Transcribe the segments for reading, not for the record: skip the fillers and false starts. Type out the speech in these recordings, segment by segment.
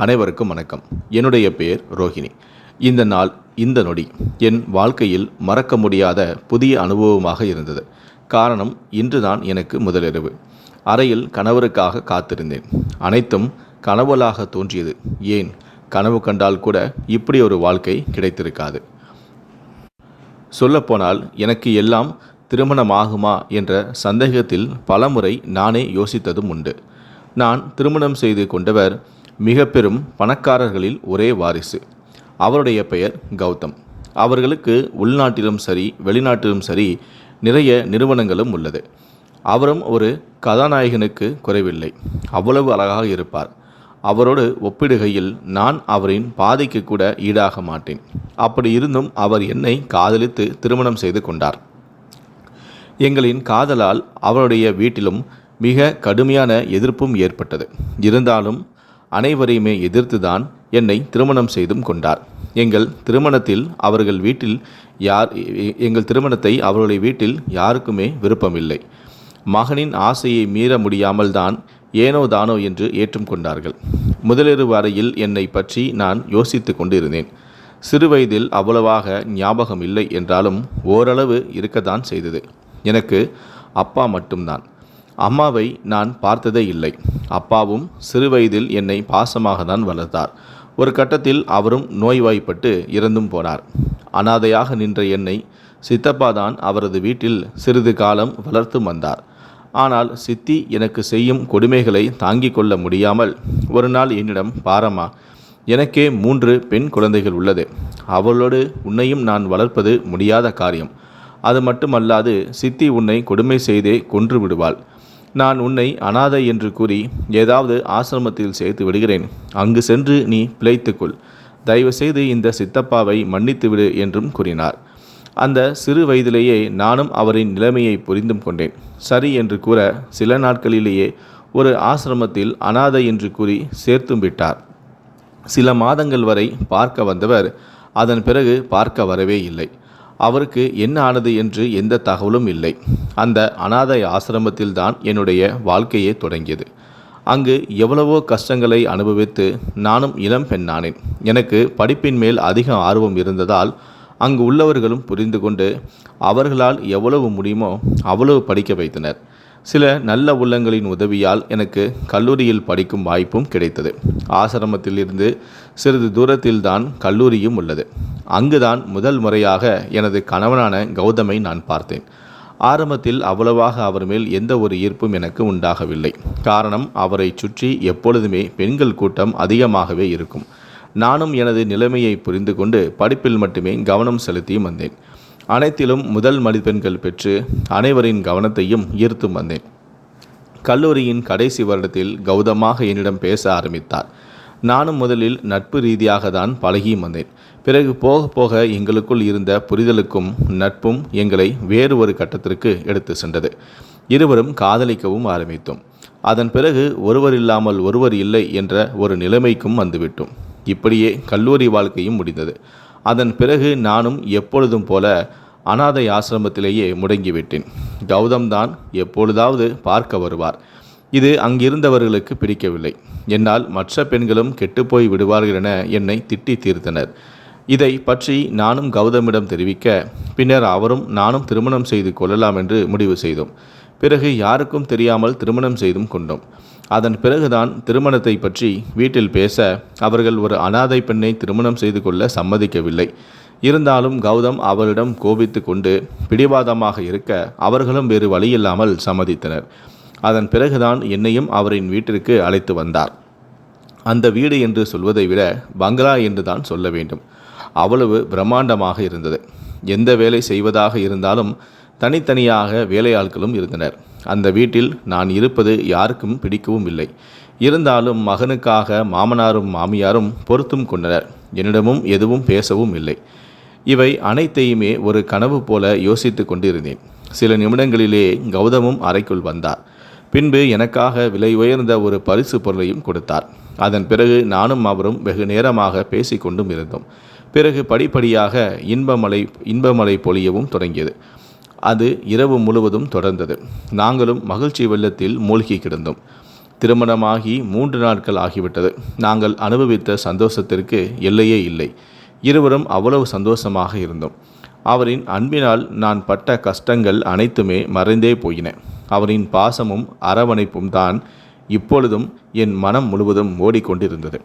அனைவருக்கும் வணக்கம். என்னுடைய பெயர் ரோஹிணி. இந்த நாள், இந்த நொடி என் வாழ்க்கையில் மறக்க முடியாத புதிய அனுபவமாக இருந்தது. காரணம், இன்றுதான் எனக்கு முதலிரவு. அறையில் கணவருக்காக காத்திருந்தேன். அனைத்தும் கனவுகளாக தோன்றியது. ஏன், கனவு கண்டால் கூட இப்படி ஒரு வாழ்க்கை கிடைத்திருக்காது. சொல்லப்போனால் எனக்கு எல்லாம் திருமணமாகுமா என்ற சந்தேகத்தில் பலமுறை நானே யோசித்ததும் உண்டு. நான் திருமணம் செய்து கொண்டவர் மிக பெரும் பணக்காரர்களில் ஒரே வாரிசு. அவருடைய பெயர் கௌதம். அவர்களுக்கு உள்நாட்டிலும் சரி வெளிநாட்டிலும் சரி நிறைய நிறுவனங்களும் உள்ளது. அவரும் ஒரு கதாநாயகனுக்கு குறைவில்லை. அவ்வளவு அழகாக இருப்பார். அவரோடு ஒப்பிடுகையில் நான் அவரின் பாதிக்கு கூட ஈடாக மாட்டேன். அப்படி இருந்தும் அவர் என்னை காதலித்து திருமணம் செய்து கொண்டார். எங்களின் காதலால் அவருடைய வீட்டிலும் மிக கடுமையான எதிர்ப்பும் ஏற்பட்டது. இருந்தாலும் அனைவரையுமே எதிர்த்துதான் என்னை திருமணம் செய்தும் கொண்டார். எங்கள் திருமணத்தை அவருடைய வீட்டில் யாருக்குமே விருப்பமில்லை. மகனின் ஆசையை மீற முடியாமல் தான் ஏனோ தானோ என்று ஏற்றும் கொண்டார்கள். முதலிரவு அறையில் என்னை பற்றி நான் யோசித்து கொண்டிருந்தேன். சிறுவயதில் அவ்வளவாக ஞாபகம் இல்லை என்றாலும் ஓரளவு இருக்கத்தான் செய்தது. எனக்கு அப்பா மட்டும்தான். அம்மாவை நான் பார்த்ததே இல்லை. அப்பாவும் சிறுவயதில் என்னை பாசமாக தான் வளர்த்தார். ஒரு கட்டத்தில் அவரும் நோய்வாய்ப்பட்டு இறந்தும் போனார். அனாதையாக நின்ற என்னை சித்தப்பா தான் அவரது வீட்டில் சிறிது காலம் வளர்த்து வந்தார். ஆனால் சித்தி எனக்கு செய்யும் கொடுமைகளை தாங்கிக் கொள்ள முடியாமல் ஒரு நாள் என்னிடம், பாரம்மா, எனக்கே 3 பெண் குழந்தைகள் உள்ளது. அவளோடு உன்னையும் நான் வளர்ப்பது முடியாத காரியம். அது மட்டுமல்லாது சித்தி உன்னை கொடுமை செய்தே கொன்று விடுவாள். நான் உன்னை அனாதை என்று கூறி ஏதாவது ஆசிரமத்தில் சேர்த்து விடுகிறேன். அங்கு சென்று நீ பிழைத்துக்கொள். தயவுசெய்து இந்த சித்தப்பாவை மன்னித்துவிடு என்றும் கூறினார். அந்த சிறு வயதிலேயே நானும் அவரின் நிலைமையை புரிந்தும் கொண்டேன். சரி என்று கூற சில நாட்களிலேயே ஒரு ஆசிரமத்தில் அனாதை என்று கூறி சேர்த்தும் விட்டார். சில மாதங்கள் வரை பார்க்க வந்தவர் அதன் பிறகு பார்க்க வரவே இல்லை. அவருக்கு என்ன ஆனது என்று எந்த தகவலும் இல்லை. அந்த அனாதை ஆசிரமத்தில் தான் என்னுடைய வாழ்க்கையே தொடங்கியது. அங்கு எவ்வளவோ கஷ்டங்களை அனுபவித்து நானும் இளம் பெண்ணானேன். எனக்கு படிப்பின் மேல் அதிக ஆர்வம் இருந்ததால் அங்கு உள்ளவர்களும் புரிந்து கொண்டு அவர்களால் எவ்வளவு முடியுமோ அவ்வளவு படிக்க வைத்தனர். சில நல்ல உள்ளங்களின் உதவியால் எனக்கு கல்லூரியில் படிக்கும் வாய்ப்பும் கிடைத்தது. ஆசிரமத்திலிருந்து சிறிது தூரத்தில்தான் கல்லூரியும் உள்ளது. அங்குதான் முதல் முறையாக எனது கணவனான கௌதமை நான் பார்த்தேன். ஆரம்பத்தில் அவ்வளவாக அவர் மேல் எந்த ஒரு ஈர்ப்பும் எனக்கு உண்டாகவில்லை. காரணம், அவரை சுற்றி எப்பொழுதுமே பெண்கள் கூட்டம் அதிகமாகவே இருக்கும். நானும் எனது நிலைமையை புரிந்து கொண்டு படிப்பில் மட்டுமே கவனம் செலுத்தியும் வந்தேன். அனைத்திலும் முதல் மதிப்பெண்கள் பெற்று அனைவரின் கவனத்தையும் ஈர்த்தும் வந்தேன். கல்லூரியின் கடைசி வருடத்தில் கௌதமாக என்னிடம் பேச ஆரம்பித்தார். நானும் முதலில் நட்பு ரீதியாக தான் பழகியும் வந்தேன். பிறகு போக போக எங்களுக்குள் இருந்த புரிதலுக்கும் நட்பும் எங்களை வேறு ஒரு கட்டத்திற்கு எடுத்து சென்றது. இருவரும் காதலிக்கவும் ஆரம்பித்தோம். அதன் பிறகு ஒருவர் இல்லாமல் ஒருவர் இல்லை என்ற ஒரு நிலைமைக்கும் வந்துவிட்டோம். இப்படியே கல்லூரி வாழ்க்கையும் முடிந்தது. அதன் பிறகு நானும் எப்பொழுதும் போல அனாதை ஆசிரமத்திலேயே முடங்கிவிட்டேன். கௌதம் தான் எப்பொழுதாவது பார்க்க வருவார். இது அங்கிருந்தவர்களுக்கு பிடிக்கவில்லை. என்னால் மற்ற பெண்களும் கெட்டுப்போய் விடுவார்கள் என என்னை திட்டி தீர்த்தனர். இதை பற்றி நானும் கௌதமிடம் தெரிவிக்க, பின்னர் அவரும் நானும் திருமணம் செய்து கொள்ளலாம் என்று முடிவு செய்தோம். பிறகு யாருக்கும் தெரியாமல் திருமணம் செய்தும் கொண்டோம். அதன் பிறகுதான் திருமணத்தை பற்றி வீட்டில் பேச அவர்கள் ஒரு அனாதை பெண்ணை திருமணம் செய்து கொள்ள சம்மதிக்கவில்லை. இருந்தாலும் கௌதம் அவரிடம் கோபித்து கொண்டு பிடிவாதமாக இருக்க அவர்களும் வேறு வழியில்லாமல் சம்மதித்தனர். அதன் பிறகுதான் என்னையும் அவரின் வீட்டிற்கு அழைத்து வந்தார். அந்த வீடு என்று சொல்வதை விட பங்களா என்று தான் சொல்ல வேண்டும். அவ்வளவு பிரம்மாண்டமாக இருந்தது. எந்த வேலை செய்வதாக இருந்தாலும் தனித்தனியாக வேலையாட்களும் இருந்தனர். அந்த வீட்டில் நான் இருப்பது யாருக்கும் பிடிக்கவும் இல்லை. இருந்தாலும் மகனுக்காக மாமனாரும் மாமியாரும் பொறுத்தும் கொண்டனர். என்னிடமும் எதுவும் பேசவும் இல்லை. இவை அனைத்தையுமே ஒரு கனவு போல யோசித்து கொண்டிருந்தேன். சில நிமிடங்களிலே கௌதமும் அறைக்குள் வந்தார். பின்பு எனக்காக விலை உயர்ந்த ஒரு பரிசு பொருளையும் கொடுத்தார். அதன் பிறகு நானும் அவரும் வெகு நேரமாக பேசிக்கொண்டும் இருந்தோம். பிறகு படிப்படியாக இன்பமலை பொழியவும் தொடங்கியது. அது இரவு முழுவதும் தொடர்ந்தது. நாங்களும் மகிழ்ச்சி வெள்ளத்தில் மூழ்கி கிடந்தோம். திருமணமாகி 3 நாட்கள் ஆகிவிட்டது. நாங்கள் அனுபவித்த சந்தோஷத்திற்கு எல்லையே இல்லை. இருவரும் அவ்வளவு சந்தோஷமாக இருந்தோம். அவரின் அன்பினால் நான் பட்ட கஷ்டங்கள் அனைத்துமே மறைந்தே போயின. அவரின் பாசமும் அரவணைப்பும் தான் இப்பொழுதும் என் மனம் முழுவதும் ஓடிக்கொண்டிருந்தது.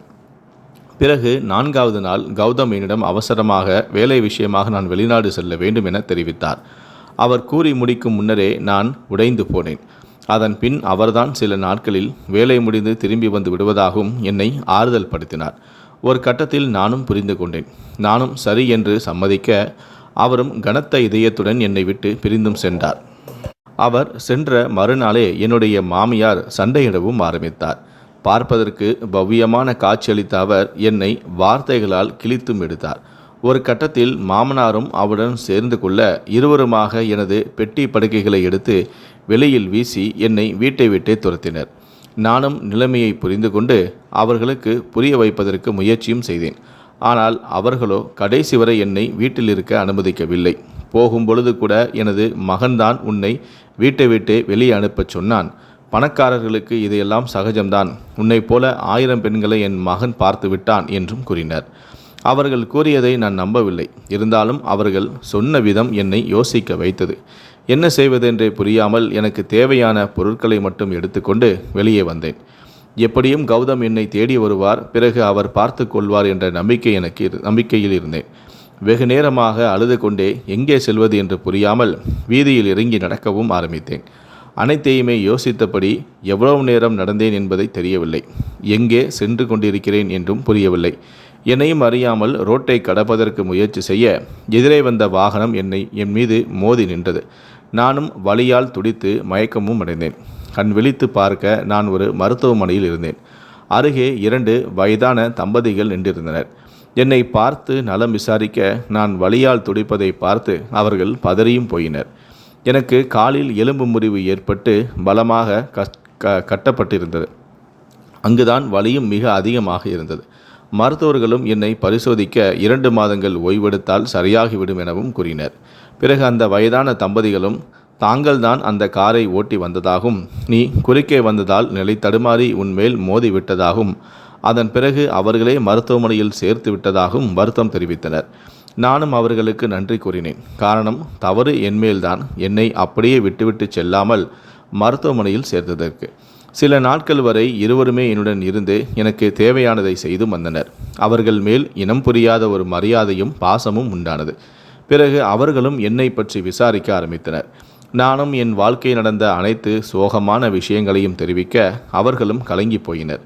பிறகு 4வது நாள் கௌதம் என்னிடம் அவசரமாக வேலை விஷயமாக நான் வெளிநாடு செல்ல வேண்டும் என தெரிவித்தார். அவர் கூறி முடிக்கும் முன்னரே நான் உடைந்து போனேன். அதன் பின் அவர்தான் சில நாட்களில் வேலை முடிந்து திரும்பி வந்து விடுவதாகவும் என்னை ஆறுதல் படுத்தினார். ஒரு கட்டத்தில் நானும் புரிந்து கொண்டேன். நானும் சரி என்று சம்மதிக்க அவரும் கனத்த இதயத்துடன் என்னை விட்டு பிரிந்தும் சென்றார். அவர் சென்ற மறுநாளே என்னுடைய மாமியார் சண்டையிடவும் ஆரம்பித்தார். பார்ப்பதற்கு பவ்யமான காட்சியளித்த அவர் என்னை வார்த்தைகளால் கிழித்தும் எடுத்தார். ஒரு கட்டத்தில் மாமனாரும் அவருடன் சேர்ந்து கொள்ள இருவருமாக எனது பெட்டி படுக்கைகளை எடுத்து வெளியில் வீசி என்னை வீட்டை விட்டே துரத்தினர். நானும் நிலைமையை புரிந்து கொண்டு அவர்களுக்கு புரிய வைப்பதற்கு முயற்சியும் செய்தேன். ஆனால் அவர்களோ கடைசி வரை என்னை வீட்டில் இருக்க அனுமதிக்கவில்லை. போகும்பொழுது கூட எனது மகன்தான் உன்னை வீட்டை விட்டே வெளியே அனுப்பச் சொன்னான். பணக்காரர்களுக்கு இதையெல்லாம் சகஜம்தான். உன்னை போல 1000 பெண்களை என் மகன் பார்த்து விட்டான் என்றும் கூறினர். அவர்கள் கூறியதை நான் நம்பவில்லை. இருந்தாலும் அவர்கள் சொன்ன விதம் என்னை யோசிக்க வைத்தது. என்ன செய்வதென்றே புரியாமல் எனக்கு தேவையான பொருட்களை மட்டும் எடுத்துக்கொண்டு வெளியே வந்தேன். எப்படியும் கௌதம் என்னை தேடி வருவார், பிறகு அவர் பார்த்து கொள்வார் என்ற நம்பிக்கையில் இருந்தேன். வெகு நேரமாக அழுது கொண்டே எங்கே செல்வது என்று புரியாமல் வீதியில் இறங்கி நடக்கவும் ஆரம்பித்தேன். அனைத்தையுமே யோசித்தபடி எவ்வளவு நேரம் நடந்தேன் என்பதை தெரியவில்லை. எங்கே சென்று கொண்டிருக்கிறேன் என்றும் புரியவில்லை. என்னையும் அறியாமல் ரோட்டை கடப்பதற்கு முயற்சி செய்ய எதிரே வந்த வாகனம் என் மீது மோதி நின்றது. நானும் வலியால் துடித்து மயக்கமும் அடைந்தேன். கண் விழித்து பார்க்க நான் ஒரு மருத்துவமனையில் இருந்தேன். அருகே 2 வயதான தம்பதிகள் நின்றிருந்தனர். என்னை பார்த்து நலம் விசாரிக்க நான் வலியால் துடிப்பதை பார்த்து அவர்கள் பதறியும் போயினர். எனக்கு காலில் எலும்பு முறிவு ஏற்பட்டு பலமாக கட்டப்பட்டிருந்தது. அங்குதான் வலியும் மிக அதிகமாக இருந்தது. மருத்துவர்களும் என்னை பரிசோதிக்க 2 மாதங்கள் ஓய்வெடுத்தால் சரியாகிவிடும் எனவும் கூறினர். பிறகு அந்த வயதான தம்பதிகளும் தாங்கள்தான் அந்த காரை ஓட்டி வந்ததாகவும், நீ குறுக்கே வந்ததால் நிலை தடுமாறி உன்மேல் மோதி விட்டதாகவும், அதன் பிறகு அவர்களே மருத்துவமனையில் சேர்த்து விட்டதாகவும் வருத்தம் தெரிவித்தனர். நானும் அவர்களுக்கு நன்றி கூறினேன். காரணம், தவறு என்மேல்தான். என்னை அப்படியே விட்டுவிட்டு செல்லாமல் மருத்துவமனையில் சேர்த்ததற்கு. சில நாட்கள் வரை இருவருமே என்னுடன் இருந்து எனக்கு தேவையானதை செய்து வந்தனர். அவர்கள் மேல் இனம் புரியாத ஒரு மரியாதையும் பாசமும் உண்டானது. பிறகு அவர்களும் என்னை பற்றி விசாரிக்க ஆரம்பித்தனர். நானும் என் வாழ்க்கையில் நடந்த அனைத்து சோகமான விஷயங்களையும் தெரிவிக்க அவர்களும் கலங்கி போயினர்.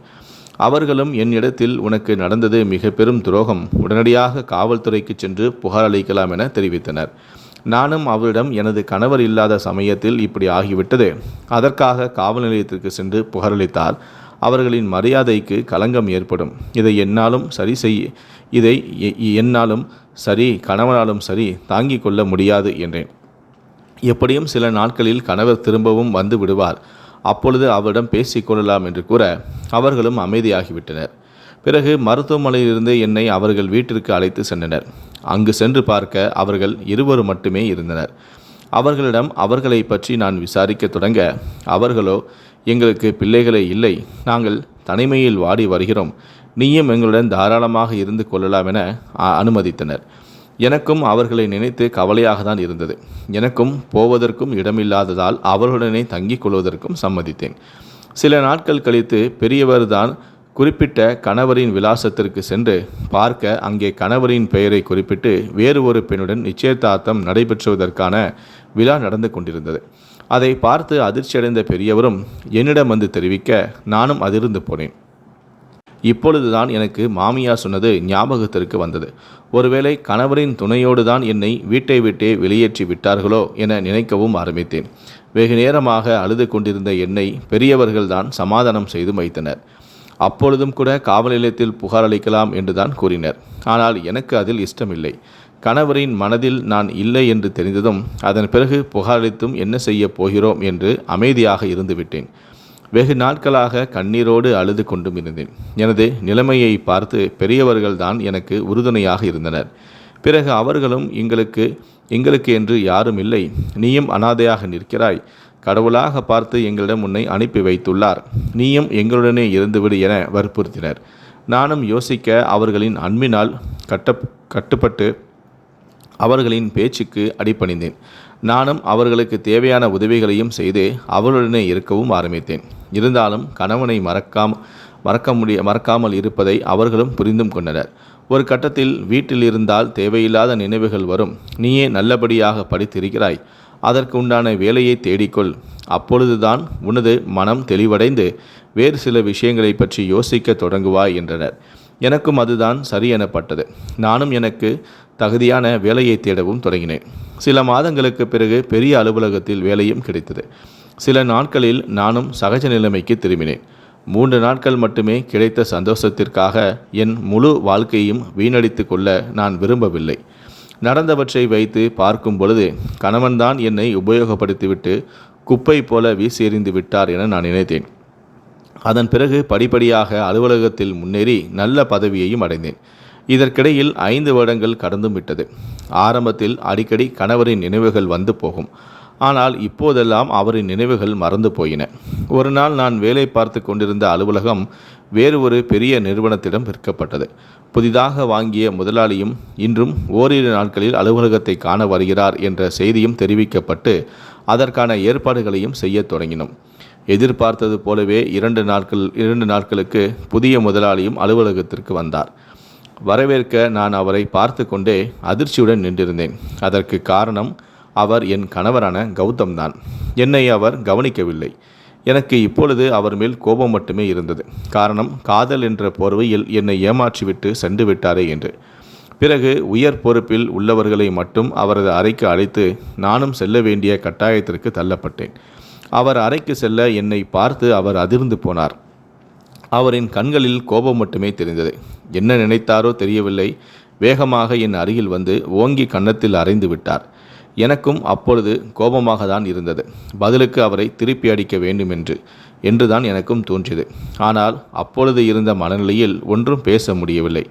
அவர்களும் என்னிடத்தில் உனக்கு நடந்தது மிக பெரும் துரோகம், உடனடியாக காவல்துறைக்கு சென்று புகார் அளிக்கலாம் என தெரிவித்தனர். நானும் அவரிடம் எனது கணவர் இல்லாத சமயத்தில் இப்படி ஆகிவிட்டது, அதற்காக காவல் நிலையத்திற்கு சென்று புகாரளித்தால் அவர்களின் மரியாதைக்கு களங்கம் ஏற்படும். இதை என்னாலும் சரி கணவனாலும் சரி தாங்கிக் கொள்ள முடியாது என்றேன். எப்படியும் சில நாட்களில் கணவர் திரும்பவும் வந்து விடுவார், அப்பொழுது அவரிடம் பேசிக்கொள்ளலாம் என்று கூற அவர்களும் அமைதியாகிவிட்டனர். பிறகு மருத்துவமனையிலிருந்து என்னை அவர்கள் வீட்டிற்கு அழைத்து சென்றனர். அங்கு சென்று பார்க்க அவர்கள் இருவரும் மட்டுமே இருந்தனர். அவர்களிடம் அவர்களை பற்றி நான் விசாரிக்க தொடங்க அவர்களோ, எங்களுக்கு பிள்ளைகளே இல்லை, நாங்கள் தனிமையில் வாடி வருகிறோம், நீயும் எங்களுடன் தாராளமாக இருந்து கொள்ளலாம் என அனுமதித்தனர். எனக்கும் அவர்களை நினைத்து கவலையாக தான் இருந்தது. எனக்கும் போவதற்கும் இடமில்லாததால் அவர்களுடனே தங்கிக் கொள்வதற்கும் சம்மதித்தேன். சில நாட்கள் கழித்து பெரியவர்தான் குறிப்பிட்ட கணவரின் விலாசத்திற்கு சென்று பார்க்க அங்கே கணவரின் பெயரை குறிப்பிட்டு வேறு ஒரு பெண்ணுடன் நிச்சயதார்த்தம் நடைபெற்றுவதற்கான விழா நடந்து கொண்டிருந்தது. அதை பார்த்து அதிர்ச்சியடைந்த பெரியவரும் என்னிடம் வந்து தெரிவிக்க நானும் அதிர்ந்து போனேன். இப்பொழுதுதான் எனக்கு மாமியார் சொன்னது ஞாபகத்திற்கு வந்தது. ஒருவேளை கணவரின் துணையோடு தான் என்னை வீட்டை விட்டே வெளியேற்றி விட்டார்களோ என நினைக்கவும் ஆரம்பித்தேன். வெகு நேரமாக அழுது கொண்டிருந்த என்னை பெரியவர்கள்தான் சமாதானம் செய்து வைத்தனர். அப்பொழுதும் கூட காவல் நிலையத்தில் புகார் அளிக்கலாம் என்றுதான் கூறினர். ஆனால் எனக்கு அதில் இஷ்டமில்லை. கணவரின் மனதில் நான் இல்லை என்று தெரிந்ததும் அதன் பிறகு புகாரளித்தும் என்ன செய்ய போகிறோம் என்று அமைதியாக இருந்துவிட்டேன். வெகு நாட்களாக கண்ணீரோடு அழுது கொண்டும் இருந்தேன். எனது நிலைமையை பார்த்து பெரியவர்கள்தான் எனக்கு உறுதுணையாக இருந்தனர். பிறகு அவர்களும் எங்களுக்கு என்று யாரும் இல்லை, நீயும் அனாதையாக நிற்கிறாய், கடவுளாக பார்த்து எங்களிடம் உன்னை அனுப்பி வைத்துள்ளார். நீயும் எங்களுடனே இருந்துவிடு என வற்புறுத்தினர். நானும் யோசிக்க அவர்களின் அன்பினால் கட்டுப்பட்டு அவர்களின் பேச்சுக்கு அடிபணிந்தேன். நானும் அவர்களுக்கு தேவையான உதவிகளையும் செய்து அவர்களுடனே இருக்கவும் ஆரம்பித்தேன். இருந்தாலும் கணவனை மறக்காமல் இருப்பதை அவர்களும் புரிந்தும் கொண்டனர். ஒரு கட்டத்தில் வீட்டில் இருந்தால் தேவையில்லாத நினைவுகள் வரும். நீயே நல்லபடியாக படித்திருக்கிறாய், அதற்கு உண்டான வேலையை தேடிக்கொள். அப்பொழுதுதான் உனது மனம் தெளிவடைந்து வேறு சில விஷயங்களை பற்றி யோசிக்க தொடங்குவாய் என்றனர். எனக்கும் அதுதான் சரி எனப்பட்டது. நானும் எனக்கு தகுதியான வேலையை தேடவும் தொடங்கினேன். சில மாதங்களுக்கு பிறகு பெரிய அலுவலகத்தில் வேலையும் கிடைத்தது. சில நாட்களில் நானும் சகஜ நிலைமைக்கு திரும்பினேன். 3 நாட்கள் மட்டுமே கிடைத்த சந்தோஷத்திற்காக என் முழு வாழ்க்கையும் வீணடித்து கொள்ள நான் விரும்பவில்லை. நடந்தவற்றை வைத்து பார்க்கும் பொழுது கணவன்தான் என்னை உபயோகப்படுத்திவிட்டு குப்பை போல வீசி எறிந்து விட்டார் என நான் நினைத்தேன். அதன் பிறகு படிப்படியாக அலுவலகத்தில் முன்னேறி நல்ல பதவியையும் அடைந்தேன். இதற்கிடையில் 5 வருடங்கள் கடந்தும் விட்டது. ஆரம்பத்தில் அடிக்கடி கணவரின் நினைவுகள் வந்து போகும். ஆனால் இப்போதெல்லாம் அவரின் நினைவுகள் மறந்து போயின. ஒரு நாள் நான் வேலை பார்த்து கொண்டிருந்த அலுவலகம் வேறு ஒரு பெரிய நிறுவனத்திடம் விற்கப்பட்டது. புதிதாக வாங்கிய முதலாளியும் இன்றும் ஓரிரு நாட்களில் அலுவலகத்தை காண வருகிறார் என்ற செய்தியும் தெரிவிக்கப்பட்டு அதற்கான ஏற்பாடுகளையும் செய்ய தொடங்கினோம். எதிர்பார்த்தது போலவே 2 நாட்களுக்கு புதிய முதலாளியும் அலுவலகத்திற்கு வந்தார். வரவேற்க நான் அவரை பார்த்து கொண்டே அதிர்ச்சியுடன் நின்றிருந்தேன். அதற்கு காரணம் அவர் என் கணவரான கௌதம் தான். என்னை அவர் கவனிக்கவில்லை. எனக்கு இப்பொழுது அவர் மேல் கோபம் மட்டுமே இருந்தது. காரணம், காதல் என்ற போர்வையில் என்னை ஏமாற்றிவிட்டு சென்று விட்டாரே என்று. பிறகு உயர் பொறுப்பில் உள்ளவர்களை மட்டும் அவரது அறைக்கு அழைத்து நானும் செல்ல வேண்டிய கட்டாயத்திற்கு தள்ளப்பட்டேன். அவர் அறைக்கு செல்ல என்னை பார்த்து அவர் அதிர்ந்து போனார். அவரின் கண்களில் கோபம் மட்டுமே தெரிந்தது. என்ன நினைத்தாரோ தெரியவில்லை. வேகமாக என் அருகில் வந்து ஓங்கி கன்னத்தில் அறைந்து விட்டார். எனக்கும் அப்பொழுது கோபமாக தான் இருந்தது. பதிலுக்கு அவரை திருப்பி அடிக்க வேண்டும் என்றுதான் எனக்கும் தோன்றியது. ஆனால் அப்பொழுது இருந்த மனநிலையில் ஒன்றும் பேச முடியவில்லை.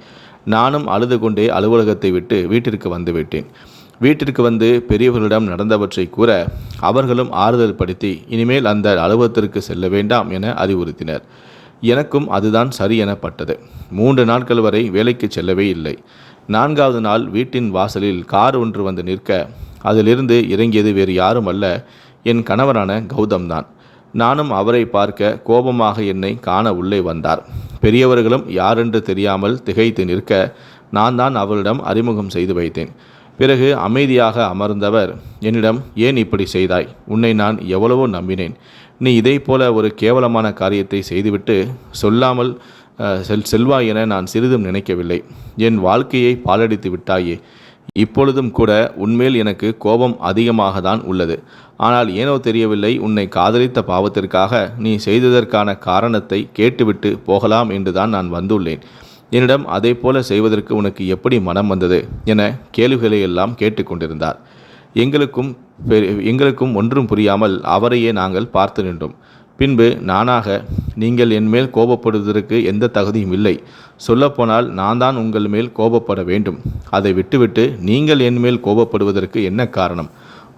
நானும் அழுது கொண்டே அலுவலகத்தை விட்டு வீட்டிற்கு வந்துவிட்டேன். வீட்டிற்கு வந்து பெரியவர்களிடம் நடந்தவற்றை கூற அவர்களும் ஆறுதல் படுத்தி இனிமேல் அந்த அலுவலகத்திற்கு செல்ல வேண்டாம் என அறிவுறுத்தினர். எனக்கும் அதுதான் சரி எனப்பட்டது. 3 நாட்கள் வரை வேலைக்கு செல்லவே இல்லை. 4வது நாள் வீட்டின் வாசலில் கார் ஒன்று வந்து நிற்க அதிலிருந்து இறங்கியது வேறு யாரும் அல்ல, என் கணவரான கௌதம் தான். நானும் அவரை பார்க்க கோபமாக என்னை காண உள்ளே வந்தார். பெரியவர்களும் யாரென்று தெரியாமல் திகைத்து நிற்க நான் தான் அவரிடம் அறிமுகம் செய்து வைத்தேன். பிறகு அமைதியாக அமர்ந்தவர் என்னிடம், ஏன் இப்படி செய்தாய்? உன்னை நான் எவ்வளவோ நம்பினேன். நீ இதை போல ஒரு கேவலமான காரியத்தை செய்துவிட்டு சொல்லாமல் செல்வாய் என நான் சிறிதும் நினைக்கவில்லை. என் வாழ்க்கையை பாழடித்து விட்டாயே. இப்பொழுதும் கூட உன்மேல் எனக்கு கோபம் அதிகமாக தான் உள்ளது. ஆனால் ஏனோ தெரியவில்லை, உன்னை காதலித்த பாவத்திற்காக நீ செய்ததற்கான காரணத்தை கேட்டுவிட்டு போகலாம் என்றுதான் நான் வந்துள்ளேன். என்னிடம் அதை போல செய்வதற்கு உனக்கு எப்படி மனம் வந்தது என கேள்விகளை எல்லாம் கேட்டுக்கொண்டிருந்தார். எங்களுக்கும் ஒன்றும் புரியாமல் அவரையே நாங்கள் பார்த்து நின்றோம். பின்பு நானாக, நீங்கள் என்மேல் கோபப்படுவதற்கு எந்த தகுதியும் இல்லை. சொல்லப்போனால் நான் தான் உங்கள் மேல் கோபப்பட வேண்டும். அதை விட்டுவிட்டு நீங்கள் என்மேல் கோபப்படுவதற்கு என்ன காரணம்?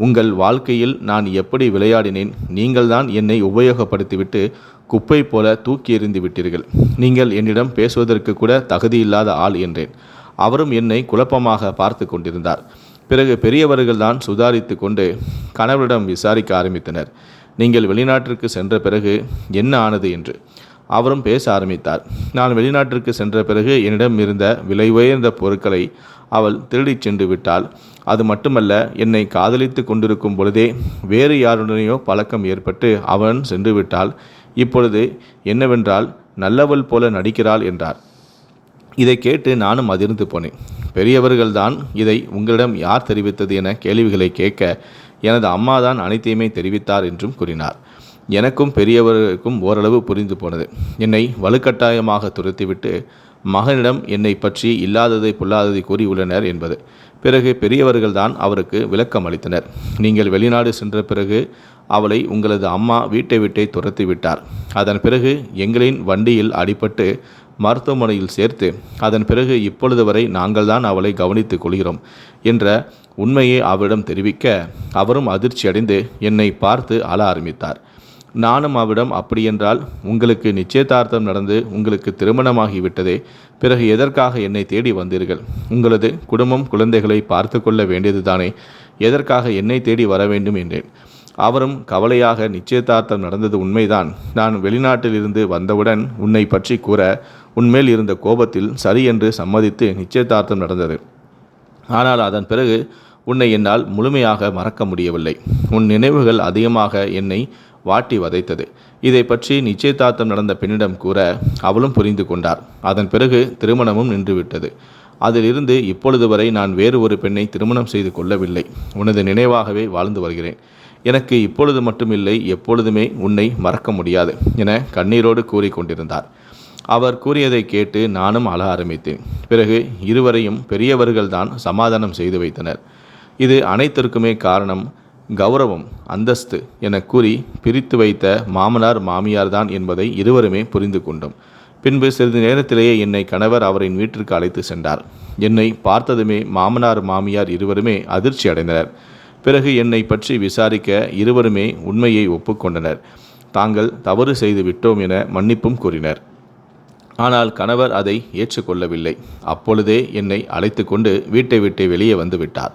உங்கள் வாழ்க்கையில் நான் எப்படி விளையாடினேன்? நீங்கள் தான் என்னை உபயோகப்படுத்திவிட்டு குப்பை போல தூக்கி எறிந்து விட்டீர்கள். நீங்கள் என்னிடம் பேசுவதற்கு கூட தகுதியில்லாத ஆள் என்றேன். அவரும் என்னை குழப்பமாக பார்த்து கொண்டிருந்தார். பிறகு பெரியவர்கள்தான் சுதாரித்து கொண்டு கணவரிடம் விசாரிக்க ஆரம்பித்தனர். நீங்கள் வெளிநாட்டிற்கு சென்ற பிறகு என்ன ஆனது என்று. அவரும் பேச ஆரம்பித்தார். நான் வெளிநாட்டிற்கு சென்ற பிறகு என்னிடம் இருந்த விலை உயர்ந்த பொருட்களை அவள் திருடிச் சென்று விட்டாள். அது மட்டுமல்ல, என்னை காதலித்து கொண்டிருக்கும் பொழுதே வேறு யாருடனேயோ பழக்கம் ஏற்பட்டு அவன் சென்று விட்டாள். இப்பொழுது என்னவென்றால் நல்லவள் போல நடிக்கிறாள் என்றார். இதை கேட்டு நானும் அதிர்ந்து போனேன். பெரியவர்கள்தான் இதை உங்களிடம் யார் தெரிவித்தது என கேள்விகளை கேட்க எனது அம்மாதான் அனைத்தையுமே தெரிவித்தார் என்றும் கூறினார். எனக்கும் பெரியவருக்கும் ஓரளவு புரிந்து போனது. என்னை வலுக்கட்டாயமாக துரத்திவிட்டு மகனிடம் என்னை பற்றி இல்லாததை பொல்லாததை கூறியுள்ளனர் என்பது. பிறகு பெரியவர்கள்தான் அவருக்கு விளக்கம் அளித்தனர். நீங்கள் வெளிநாடு சென்ற பிறகு அவளை உங்களது அம்மா வீட்டை விட்டே துரத்தி விட்டார். அதன் பிறகு எங்களின் வண்டியில் அடிபட்டு மருத்துவமனையில் சேர்த்து அதன் பிறகு இப்பொழுது வரை நாங்கள்தான் அவளை கவனித்துக் கொள்கிறோம் என்ற உண்மையை அவரிடம் தெரிவிக்க அவரும் அதிர்ச்சியடைந்து என்னை பார்த்து அழ ஆரம்பித்தார். நானும் அவரிடம், அப்படியென்றால் உங்களுக்கு நிச்சயதார்த்தம் நடந்து உங்களுக்கு திருமணமாகிவிட்டதே, பிறகு எதற்காக என்னை தேடி வந்தீர்கள்? உங்களது குடும்பம் குழந்தைகளை பார்த்து கொள்ள வேண்டியதுதானே, எதற்காக என்னை தேடி வர வேண்டும் என்றேன். அவரும் கவலையாக, நிச்சயதார்த்தம் நடந்தது உண்மைதான். நான் வெளிநாட்டிலிருந்து வந்தவுடன் உன்னை பற்றி கூற உன்மேல் இருந்த கோபத்தில் சரி என்று சம்மதித்து நிச்சயதார்த்தம் நடந்தது. ஆனால் அதன் பிறகு உன்னை என்னால் முழுமையாக மறக்க முடியவில்லை. உன் நினைவுகள் அதிகமாக என்னை வாட்டி வதைத்தது. இதை பற்றி நிச்சயதார்த்தம் நடந்த பெண்ணிடம் கூற அவளும் புரிந்து கொண்டார். அதன் பிறகு திருமணமும் நின்றுவிட்டது. அதிலிருந்து இப்பொழுது வரை நான் வேறு ஒரு பெண்ணை திருமணம் செய்து கொள்ளவில்லை. உனது நினைவாகவே வாழ்ந்து வருகிறேன். எனக்கு இப்பொழுது மட்டுமில்லை, எப்பொழுதுமே உன்னை மறக்க முடியாது என கண்ணீரோடு கூறிக்கொண்டிருந்தார். அவர் கூறியதை கேட்டு நானும் அழ ஆரம்பித்தேன். பிறகு இருவரையும் பெரியவர்கள்தான் சமாதானம் செய்து வைத்தனர். இது அனைத்திற்குமே காரணம் கௌரவம், அந்தஸ்து என கூறி பிரித்து வைத்த மாமனார் மாமியார் தான் என்பதை இருவருமே புரிந்து கொண்டோம். பின்பு சிறிது நேரத்திலேயே என்னை கணவர் அவரின் வீட்டிற்கு அழைத்து சென்றார். என்னை பார்த்ததுமே மாமனார் மாமியார் இருவருமே அதிர்ச்சி அடைந்தனர். பிறகு என்னை பற்றி விசாரிக்க இருவருமே உண்மையை ஒப்புக்கொண்டனர். தாங்கள் தவறு செய்து விட்டோம் என மன்னிப்பும் கூறினர். ஆனால் கணவர் அதை ஏற்றுக்கொள்ளவில்லை. அப்பொழுதே என்னை அழைத்து கொண்டு வீட்டை விட்டு வெளியே வந்து விட்டார்.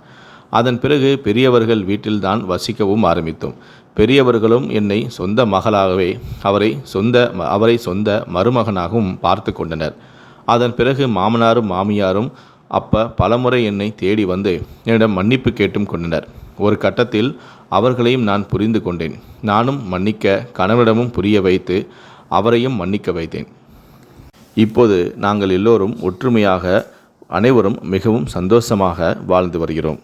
அதன் பிறகு பெரியவர்கள் வீட்டில்தான் வசிக்கவும் ஆரம்பித்தோம். பெரியவர்களும் என்னை சொந்த மகளாகவே அவரை சொந்த மருமகனாகவும் பார்த்து கொண்டனர். அதன் பிறகு மாமனாரும் மாமியாரும் பலமுறை என்னை தேடி வந்து என்னிடம் மன்னிப்பு கேட்டும் கொண்டனர். ஒரு கட்டத்தில் அவர்களையும் நான் புரிந்து கொண்டேன். நானும் மன்னிக்க கணவரிடமும் புரிய வைத்து அவரையும் மன்னிக்க வைத்தேன். இப்போது நாங்கள் எல்லோரும் ஒற்றுமையாக, அனைவரும் மிகவும் சந்தோஷமாக வாழ்ந்து வருகிறோம்.